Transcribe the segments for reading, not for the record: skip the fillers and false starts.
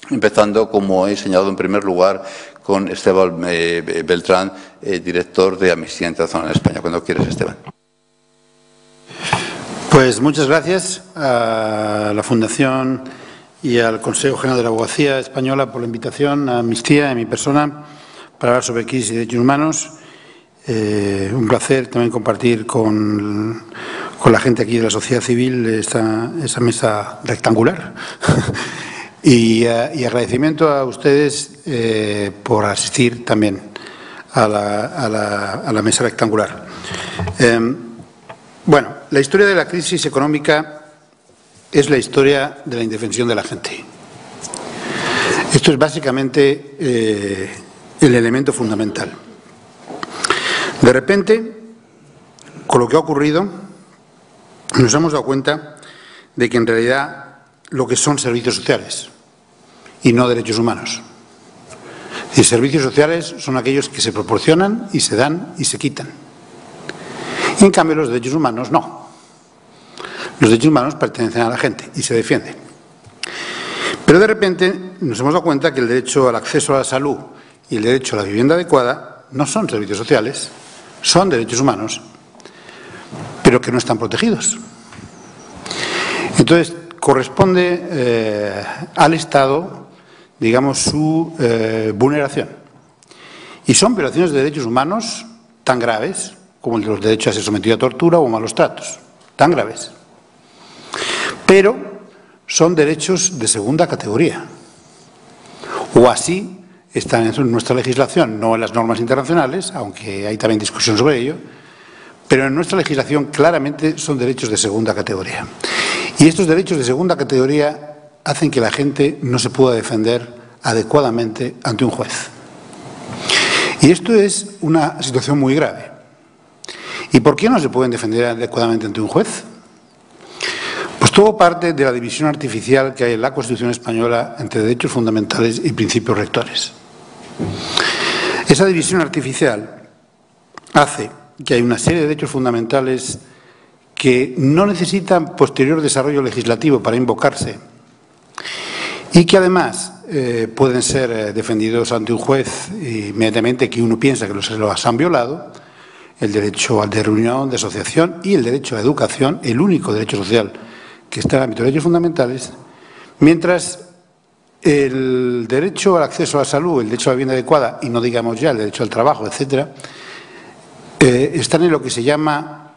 empezando, como he señalado en primer lugar, con Esteban Beltrán, director de Amnistía Internacional en España. Cuando quieres, Esteban. Pues muchas gracias a la Fundación y al Consejo General de la Abogacía Española por la invitación a Amnistía y a mi persona para hablar sobre crisis y derechos humanos. Un placer también compartir con la gente aquí de la sociedad civil esa mesa rectangular. y agradecimiento a ustedes por asistir también a la mesa rectangular. Bueno, la historia de la crisis económica es la historia de la indefensión de la gente. Esto es básicamente el elemento fundamental. De repente, con lo que ha ocurrido, nos hemos dado cuenta de que en realidad lo que son servicios sociales y no derechos humanos. Y servicios sociales son aquellos que se proporcionan y se dan y se quitan. Y en cambio los derechos humanos no. Los derechos humanos pertenecen a la gente y se defienden. Pero de repente nos hemos dado cuenta que el derecho al acceso a la salud y el derecho a la vivienda adecuada no son servicios sociales, son derechos humanos, pero que no están protegidos. Entonces, corresponde al Estado, digamos, su vulneración. Y son violaciones de derechos humanos tan graves como el de los derechos a ser sometido a tortura o malos tratos, tan graves. Pero son derechos de segunda categoría. O así están en nuestra legislación, no en las normas internacionales, aunque hay también discusión sobre ello, pero en nuestra legislación claramente son derechos de segunda categoría. Y estos derechos de segunda categoría hacen que la gente no se pueda defender adecuadamente ante un juez. Y esto es una situación muy grave. ¿Y por qué no se pueden defender adecuadamente ante un juez? Pues todo parte de la división artificial que hay en la Constitución española entre derechos fundamentales y principios rectores. Esa división artificial hace que hay una serie de derechos fundamentales que no necesitan posterior desarrollo legislativo para invocarse y que además pueden ser defendidos ante un juez inmediatamente que uno piensa que los han violado: el derecho de reunión, de asociación y el derecho a la educación, el único derecho social que está en el ámbito de derechos fundamentales, mientras el derecho al acceso a la salud, el derecho a la vivienda adecuada y no digamos ya el derecho al trabajo, etcétera, están en lo que se llama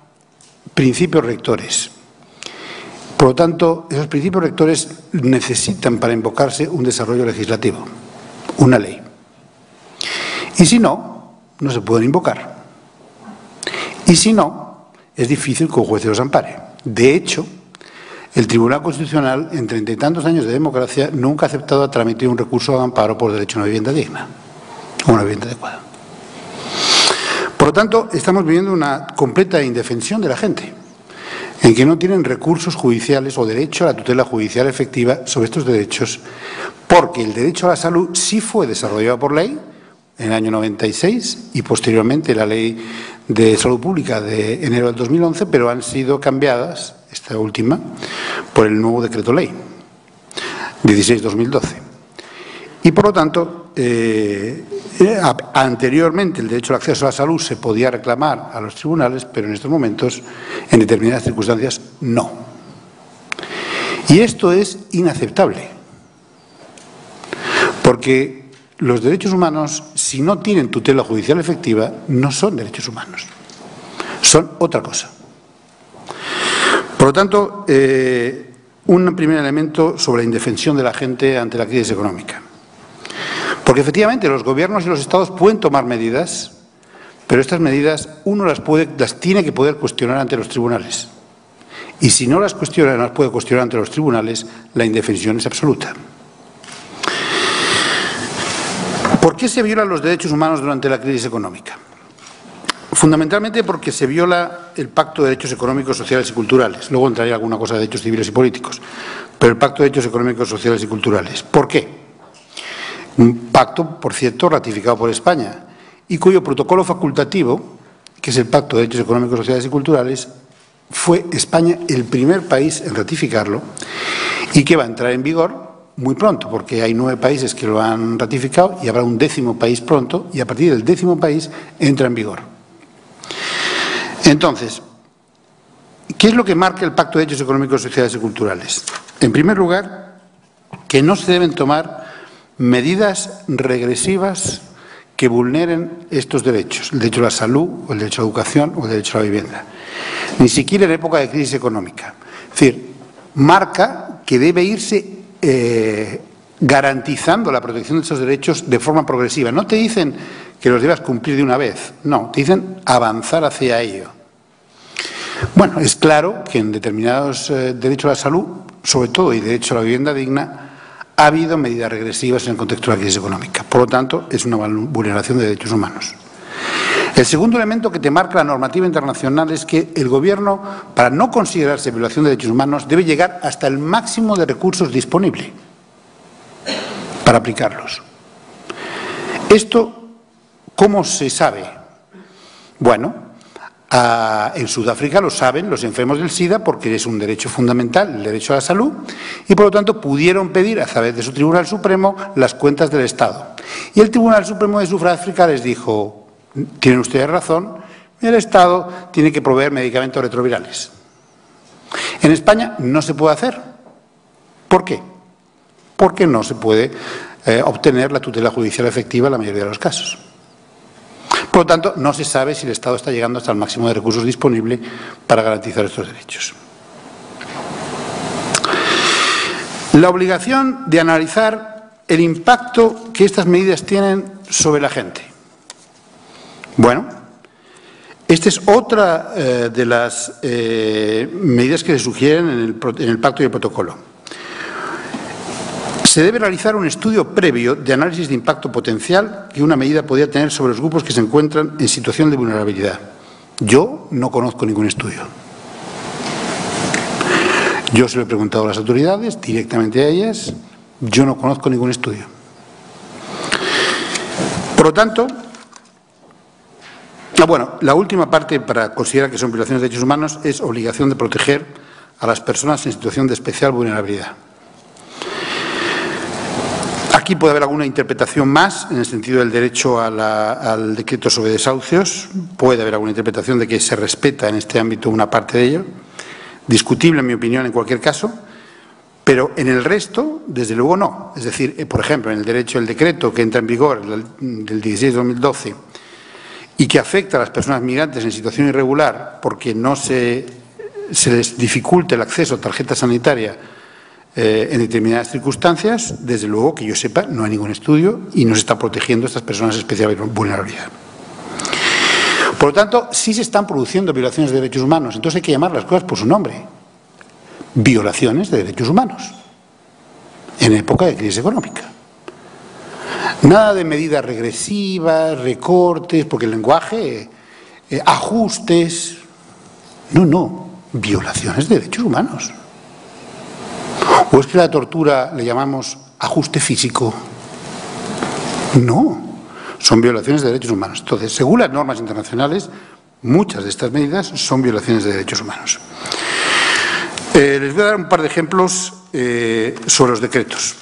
principios rectores. Por lo tanto, esos principios rectores necesitan para invocarse un desarrollo legislativo, una ley. Y si no, no se pueden invocar. Y si no, es difícil que un juez los ampare. De hecho, el Tribunal Constitucional, en 30 y tantos años de democracia, nunca ha aceptado tramitar un recurso de amparo por derecho a una vivienda digna o una vivienda adecuada. Por lo tanto, estamos viviendo una completa indefensión de la gente, en que no tienen recursos judiciales o derecho a la tutela judicial efectiva sobre estos derechos, porque el derecho a la salud sí fue desarrollado por ley en el año 96 y posteriormente la Ley de Salud Pública de enero del 2011, pero han sido cambiadas, esta última, por el nuevo Decreto Ley 16/2012. Y por lo tanto, anteriormente el derecho al acceso a la salud se podía reclamar a los tribunales, pero en estos momentos, en determinadas circunstancias, no. Y esto es inaceptable, porque los derechos humanos, si no tienen tutela judicial efectiva, no son derechos humanos, son otra cosa. Por lo tanto, un primer elemento sobre la indefensión de la gente ante la crisis económica. Porque efectivamente los gobiernos y los estados pueden tomar medidas, pero estas medidas uno las tiene que poder cuestionar ante los tribunales. Y si no las cuestiona, no las puede cuestionar ante los tribunales, la indefensión es absoluta. ¿Por qué se violan los derechos humanos durante la crisis económica? Fundamentalmente porque se viola el Pacto de Derechos Económicos, Sociales y Culturales. Luego entraré alguna cosa de derechos civiles y políticos. Pero el Pacto de Derechos Económicos, Sociales y Culturales. ¿Por qué? Un pacto, por cierto, ratificado por España y cuyo protocolo facultativo, que es el Pacto de Derechos Económicos, Sociales y Culturales, fue España el primer país en ratificarlo y que va a entrar en vigor muy pronto, porque hay 9 países que lo han ratificado y habrá un 10º país pronto, y a partir del 10º país entra en vigor. Entonces, ¿qué es lo que marca el Pacto de Derechos Económicos, Sociales y Culturales? En primer lugar, que no se deben tomar medidas regresivas que vulneren estos derechos, el derecho a la salud, o el derecho a la educación, o el derecho a la vivienda, ni siquiera en época de crisis económica. Es decir, marca que debe irse garantizando la protección de esos derechos de forma progresiva. No te dicen que los debas cumplir de una vez, no, te dicen avanzar hacia ello. Bueno, es claro que en determinados derechos a la salud, sobre todo, y derecho a la vivienda digna, ha habido medidas regresivas en el contexto de la crisis económica. Por lo tanto, es una vulneración de derechos humanos. El segundo elemento que te marca la normativa internacional es que el Gobierno, para no considerarse violación de derechos humanos, debe llegar hasta el máximo de recursos disponible para aplicarlos. Esto, ¿cómo se sabe? Bueno, en Sudáfrica lo saben los enfermos del SIDA porque es un derecho fundamental, el derecho a la salud, y por lo tanto pudieron pedir a través de su Tribunal Supremo las cuentas del Estado. Y el Tribunal Supremo de Sudáfrica les dijo: tienen ustedes razón, el Estado tiene que proveer medicamentos retrovirales. En España no se puede hacer. ¿Por qué? Porque no se puede obtener la tutela judicial efectiva en la mayoría de los casos. Por lo tanto, no se sabe si el Estado está llegando hasta el máximo de recursos disponible para garantizar estos derechos. La obligación de analizar el impacto que estas medidas tienen sobre la gente. Bueno, esta es otra de las medidas que se sugieren en el pacto y el protocolo. Se debe realizar un estudio previo de análisis de impacto potencial que una medida podría tener sobre los grupos que se encuentran en situación de vulnerabilidad. Yo no conozco ningún estudio. Yo se lo he preguntado a las autoridades, directamente a ellas. Yo no conozco ningún estudio. Por lo tanto, bueno, la última parte para considerar que son violaciones de derechos humanos es obligación de proteger a las personas en situación de especial vulnerabilidad. Aquí puede haber alguna interpretación más en el sentido del derecho al decreto sobre desahucios. Puede haber alguna interpretación de que se respeta en este ámbito una parte de ello. Discutible, en mi opinión, en cualquier caso. Pero en el resto, desde luego, no. Es decir, por ejemplo, en el derecho, el decreto que entra en vigor del 16 de 2012 y que afecta a las personas migrantes en situación irregular porque no se les dificulta el acceso a tarjeta sanitaria en determinadas circunstancias, desde luego que yo sepa, no hay ningún estudio y no se está protegiendo a estas personas de especial vulnerabilidad. Por lo tanto, sí se están produciendo violaciones de derechos humanos, entonces hay que llamar las cosas por su nombre. Violaciones de derechos humanos en época de crisis económica. Nada de medidas regresivas, recortes, porque el lenguaje, ajustes. No, violaciones de derechos humanos. ¿O es que la tortura le llamamos ajuste físico? No, son violaciones de derechos humanos. Entonces, según las normas internacionales, muchas de estas medidas son violaciones de derechos humanos. Les voy a dar un par de ejemplos sobre los decretos.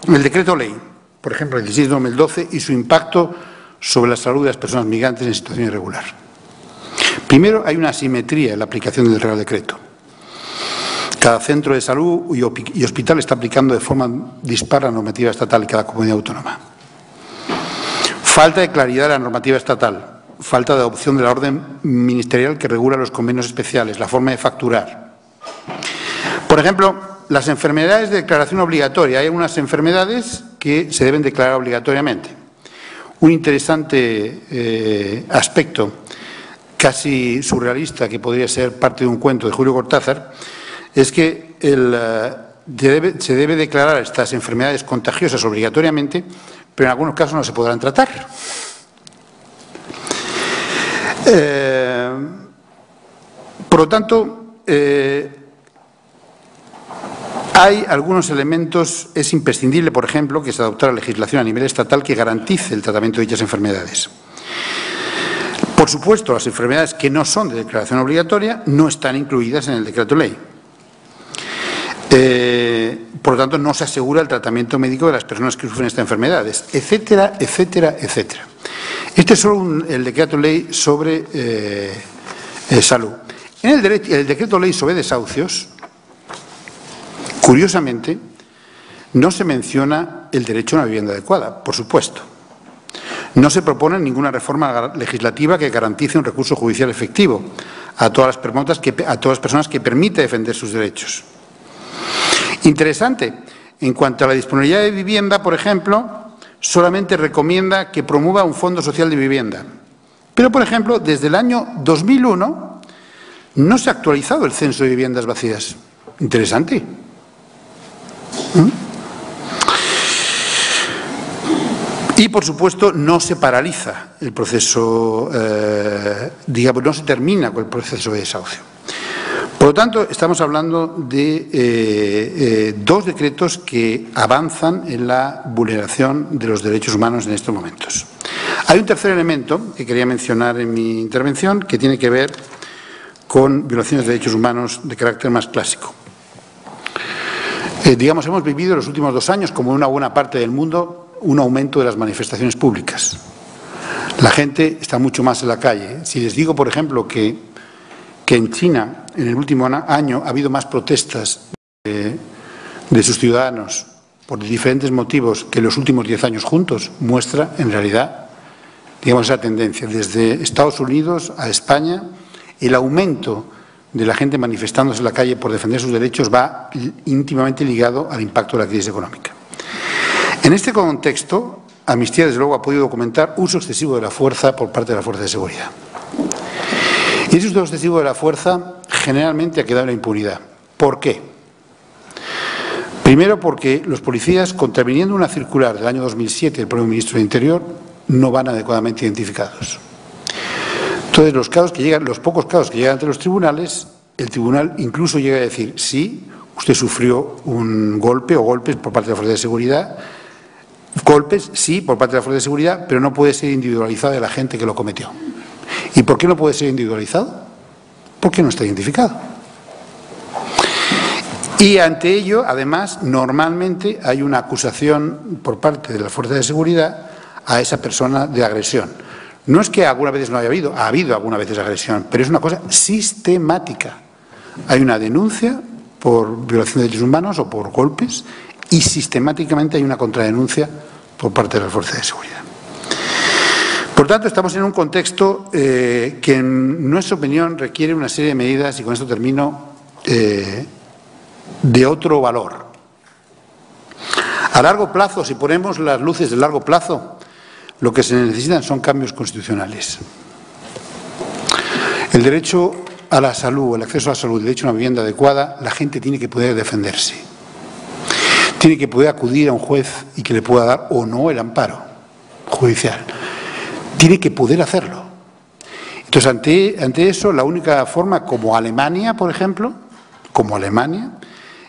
El decreto ley, por ejemplo, el 16 de 2012 y su impacto sobre la salud de las personas migrantes en situación irregular. Primero, hay una asimetría en la aplicación del Real Decreto. Cada centro de salud y hospital está aplicando de forma dispar la normativa estatal en cada comunidad autónoma. Falta de claridad de la normativa estatal, falta de adopción de la orden ministerial que regula los convenios especiales, la forma de facturar. Por ejemplo, las enfermedades de declaración obligatoria. Hay algunas enfermedades que se deben declarar obligatoriamente. Un interesante aspecto, casi surrealista, que podría ser parte de un cuento de Julio Cortázar, es que se debe declarar estas enfermedades contagiosas obligatoriamente, pero en algunos casos no se podrán tratar. Por lo tanto, hay algunos elementos, es imprescindible, por ejemplo, que se adoptara legislación a nivel estatal que garantice el tratamiento de dichas enfermedades. Por supuesto, las enfermedades que no son de declaración obligatoria no están incluidas en el decreto ley. por lo tanto, no se asegura el tratamiento médico de las personas que sufren esta enfermedad, etcétera, etcétera, etcétera. Este es solo el decreto ley sobre salud. En el decreto ley sobre desahucios, curiosamente, no se menciona el derecho a una vivienda adecuada, por supuesto. No se propone ninguna reforma legislativa que garantice un recurso judicial efectivo a todas las personas que permite defender sus derechos. Interesante, en cuanto a la disponibilidad de vivienda, por ejemplo, solamente recomienda que promueva un fondo social de vivienda. Pero, por ejemplo, desde el año 2001 no se ha actualizado el censo de viviendas vacías. Interesante. Y, por supuesto, no se paraliza el proceso, digamos, no se termina con el proceso de desahucio. Por lo tanto, estamos hablando de dos decretos que avanzan en la vulneración de los derechos humanos en estos momentos. Hay un tercer elemento que quería mencionar en mi intervención que tiene que ver con violaciones de derechos humanos de carácter más clásico. Digamos, hemos vivido en los últimos 2 años, como en una buena parte del mundo, un aumento de las manifestaciones públicas. La gente está mucho más en la calle. Si les digo, por ejemplo, que en China, en el último año, ha habido más protestas de sus ciudadanos por diferentes motivos que en los últimos 10 años juntos, muestra, en realidad, digamos, esa tendencia. Desde Estados Unidos a España, el aumento de la gente manifestándose en la calle por defender sus derechos va íntimamente ligado al impacto de la crisis económica. En este contexto, Amnistía, desde luego, ha podido documentar uso excesivo de la fuerza por parte de la fuerza de seguridad. Y ese uso excesivo de la fuerza generalmente ha quedado en la impunidad. ¿Por qué? Primero, porque los policías, contraviniendo una circular del año 2007 del propio ministro de Interior, no van adecuadamente identificados. Entonces, los pocos casos que llegan ante los tribunales, el tribunal incluso llega a decir, sí, usted sufrió un golpe o golpes por parte de la fuerza de seguridad, golpes, sí, por parte de la fuerza de seguridad, pero no puede ser individualizado de la gente que lo cometió. ¿Y por qué no puede ser individualizado? Porque no está identificado. Y ante ello, además, normalmente hay una acusación por parte de la fuerza de seguridad a esa persona de agresión. No es que algunas veces no haya habido, ha habido algunas veces agresión, pero es una cosa sistemática. Hay una denuncia por violación de derechos humanos o por golpes y sistemáticamente hay una contradenuncia por parte de la fuerza de seguridad. Por tanto, estamos en un contexto que, en nuestra opinión, requiere una serie de medidas, y con esto termino, de otro valor. A largo plazo, si ponemos las luces de largo plazo, lo que se necesitan son cambios constitucionales. El derecho a la salud, el acceso a la salud, el derecho a una vivienda adecuada, la gente tiene que poder defenderse. Tiene que poder acudir a un juez y que le pueda dar o no el amparo judicial. Tiene que poder hacerlo. Entonces, ante eso, la única forma, como Alemania, por ejemplo, como Alemania,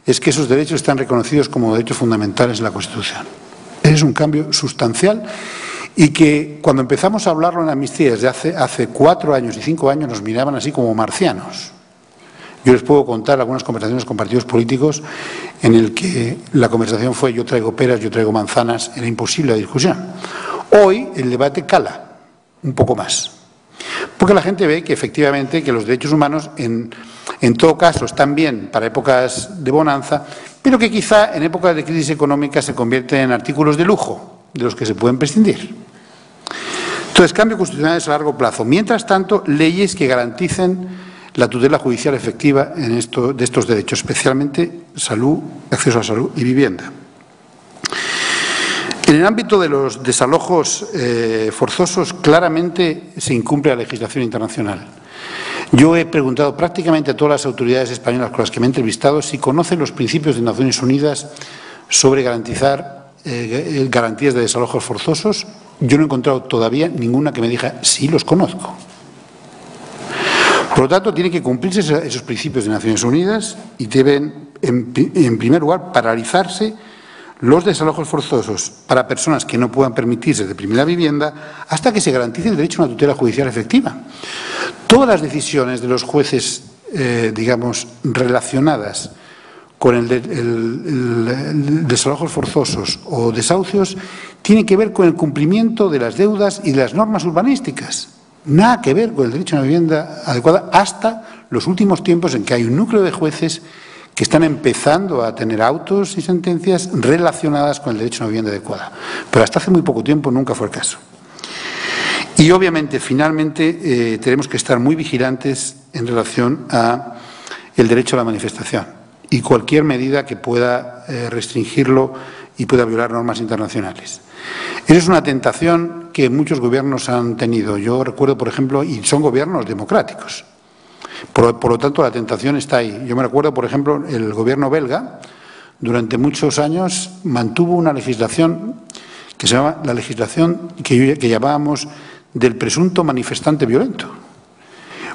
es que esos derechos están reconocidos como derechos fundamentales en la Constitución. Ese es un cambio sustancial y que cuando empezamos a hablarlo en Amnistía desde hace 4 años y 5 años nos miraban así como marcianos. Yo les puedo contar algunas conversaciones con partidos políticos en el que la conversación fue yo traigo peras, yo traigo manzanas, era imposible la discusión. Hoy el debate cala un poco más, porque la gente ve que efectivamente que los derechos humanos en todo caso están bien para épocas de bonanza, pero que quizá en épocas de crisis económica se convierten en artículos de lujo de los que se pueden prescindir. Entonces, cambios constitucionales a largo plazo. Mientras tanto, leyes que garanticen la tutela judicial efectiva de estos derechos, especialmente salud, acceso a salud y vivienda. En el ámbito de los desalojos forzosos, claramente se incumple la legislación internacional. Yo he preguntado prácticamente a todas las autoridades españolas con las que me he entrevistado si conocen los principios de Naciones Unidas sobre garantizar garantías de desalojos forzosos. Yo no he encontrado todavía ninguna que me diga sí, los conozco. Por lo tanto, tienen que cumplirse esos principios de Naciones Unidas y deben, en primer lugar, paralizarse los desalojos forzosos para personas que no puedan permitirse de primera vivienda hasta que se garantice el derecho a una tutela judicial efectiva. Todas las decisiones de los jueces, digamos, relacionadas con el desalojos forzosos o desahucios tiene que ver con el cumplimiento de las deudas y de las normas urbanísticas. Nada que ver con el derecho a una vivienda adecuada hasta los últimos tiempos en que hay un núcleo de jueces que están empezando a tener autos y sentencias relacionadas con el derecho a una vivienda adecuada. Pero hasta hace muy poco tiempo nunca fue el caso. Y obviamente, finalmente, tenemos que estar muy vigilantes en relación a el derecho a la manifestación y cualquier medida que pueda restringirlo y pueda violar normas internacionales. Esa es una tentación que muchos gobiernos han tenido. Yo recuerdo, por ejemplo, y son gobiernos democráticos. Por lo tanto, la tentación está ahí. Yo me recuerdo, por ejemplo, el gobierno belga, durante muchos años, mantuvo una legislación que se llama la legislación que llamábamos del presunto manifestante violento.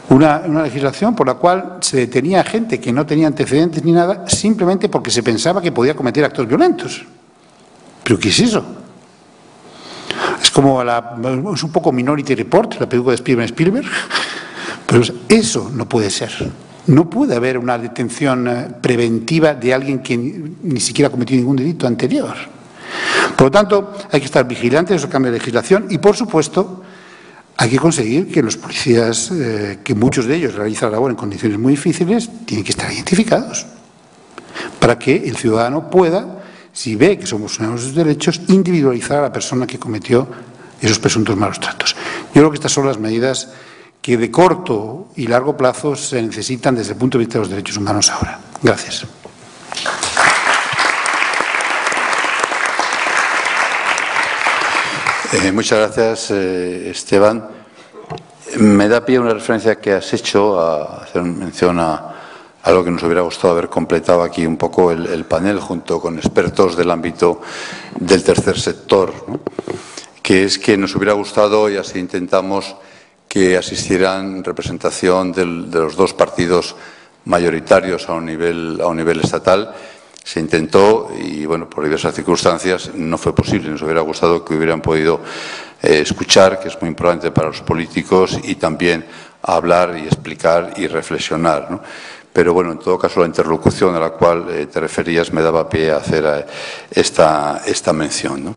Una legislación por la cual se detenía a gente que no tenía antecedentes ni nada, simplemente porque se pensaba que podía cometer actos violentos. ¿Pero qué es eso? Es como es un poco Minority Report, la película de Steven Spielberg, pero eso no puede ser. No puede haber una detención preventiva de alguien que ni siquiera ha cometido ningún delito anterior. Por lo tanto, hay que estar vigilantes de esos cambios de legislación y, por supuesto, hay que conseguir que los policías, que muchos de ellos realizan la labor en condiciones muy difíciles, tienen que estar identificados para que el ciudadano pueda, si ve que somos funcionarios de sus derechos, individualizar a la persona que cometió esos presuntos malos tratos. Yo creo que estas son las medidas que de corto y largo plazo se necesitan desde el punto de vista de los derechos humanos ahora. Gracias. Muchas gracias, Esteban. Me da pie una referencia que has hecho a hacer mención a algo que nos hubiera gustado haber completado aquí un poco el panel junto con expertos del ámbito del tercer sector, ¿no? Que es que nos hubiera gustado, y así intentamos, que asistieran representación de los dos partidos mayoritarios a un nivel estatal. Se intentó y, bueno, por diversas circunstancias no fue posible. Nos hubiera gustado que hubieran podido escuchar, que es muy importante para los políticos, y también hablar y explicar y reflexionar, ¿no? Pero, bueno, en todo caso, la interlocución a la cual te referías me daba pie a hacer esta mención, ¿no?